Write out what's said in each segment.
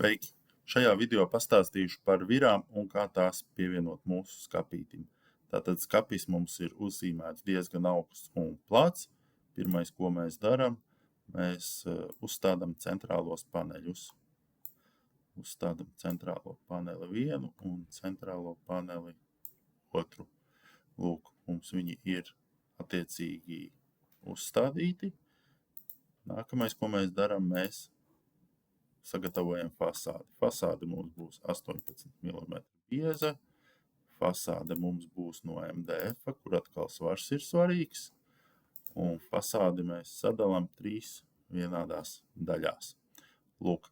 Sveiki! Šajā video pastāstīšu par virām un kā tās pievienot mūsu skapītim. Tātad skapis mums ir uzzīmēts diezgan augsts un plats. Pirmais, ko mēs darām, mēs uzstādām centrālos paneļus. Uzstādām centrālo paneli vienu un centrālo paneli otru. Lūk, mums viņi ir attiecīgi uzstādīti. Nākamais, ko mēs darām, mēs sagatavojam fasādi. Fasāde mums būs 18 mm bieza. Fasāde mums būs no MDF, kur atkal svars ir svarīgs. Un fasādi mēs sadalām 3 vienādās daļās. Lūk,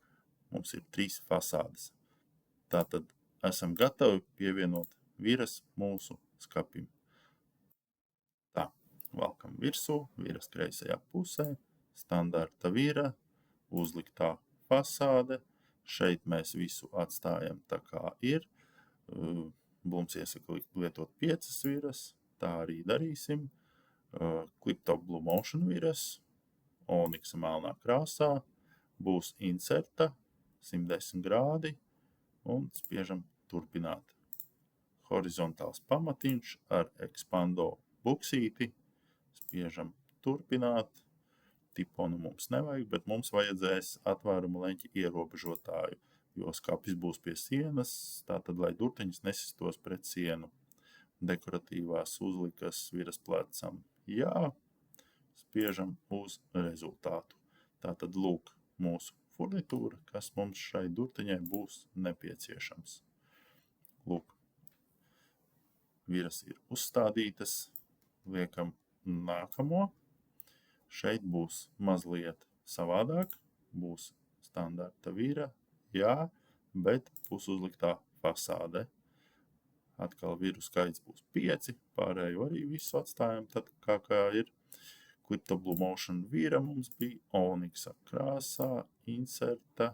mums ir 3 fasādes. Tātad esam gatavi pievienot viras mūsu skapim. Tā, valkam virsū, viras kreisajā pusē, standarta vira, uzliktā fasāde. Šeit mēs visu atstājam tā kā ir. Mums iesaka lietot 5 viras, tā arī darīsim. Cliptop Blue Motion viras, Onyxa melnā krāsā, būs inserta 110 grādi un spiežam turpināt. Horizontāls pamatiņš ar Expando buksīti, spiežam turpināt. Tiponu mums nevajag, bet mums vajadzēs atvērumu leņķi ierobežotāju, jo skapis būs pie sienas, tātad, lai durtiņas nesistos pret sienu. Dekoratīvās uzlikas viras plecam jā, spiežam uz rezultātu. Tātad lūk mūsu furnitūra, kas mums šai durtiņai būs nepieciešams. Lūk, viras ir uzstādītas, liekam nākamo. Šeit būs mazliet savādāk, būs standarta vira, jā, bet pusuzliktā fasāde. Atkal viru skaits būs 5, pārējo arī visu atstājam tad kā ir. Cliptop Blue Motion vira mums bija Onyxa krāsā, inserta,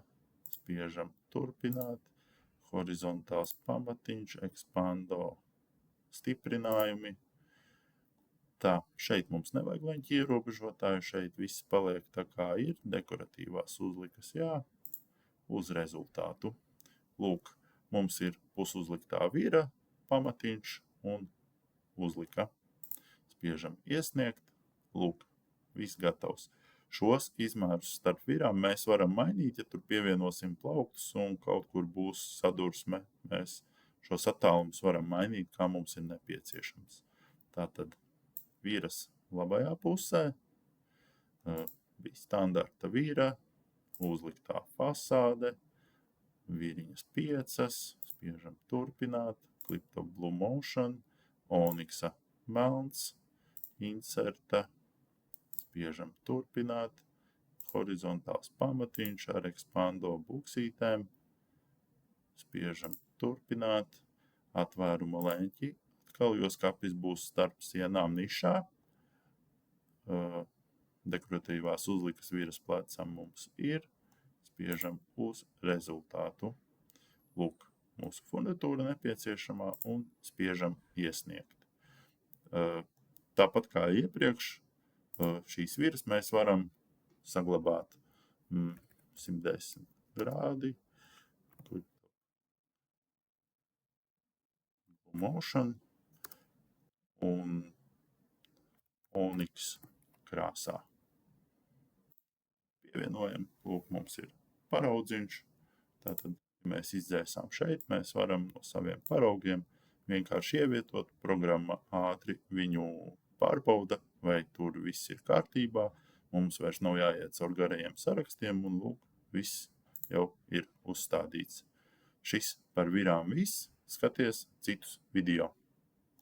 spiežam turpināt, horizontāls pamatiņš, Expando stiprinājumi. Tā, šeit mums nevajag leņķi ierobežotāju, šeit viss paliek tā kā ir, dekoratīvās uzlikas jā, uz rezultātu. Lūk, mums ir pusuzliktā vira, pamatiņš un uzlika. Spiežam iesniegt, lūk, viss gatavs. Šos izmērus starp virām mēs varam mainīt, ja tur pievienosim plauktus un kaut kur būs sadursme. Mēs šos attālumus varam mainīt, kā mums ir nepieciešams. Tātad viras labajā pusē, bija standarta vira, uzliktā fasāde, viriņas 5, spiežam turpināt, Cliptop Blue Motion, Onyxa melns, inserta, spiežam turpināt, horizontāls pamatiņš ar Expando buksītēm, spiežam turpināt, atvēruma leņķi, atkal, jo skapis būs starp sienām nišā. Dekoratīvās uzlikas viras plecam mums ir, spiežam uz rezultātu. Lūk, mūsu furnitūra nepieciešamā un spiežam iesniegt. Tāpat kā iepriekš, šīs viras mēs varam saglabāt 110 grādi. Motion un Onyx krāsā. Pievienojam, lūk, mums ir paraudziņš. Tātad, ja mēs izdzēsām šeit, mēs varam no saviem paraugiem vienkārši ievietot. Programma ātri viņu pārbauda, vai tur viss ir kārtībā. Mums vairs nav jāiet caur garajiem sarakstiem un lūk, viss jau ir uzstādīts. Šis par virām viss. Skaties citus video.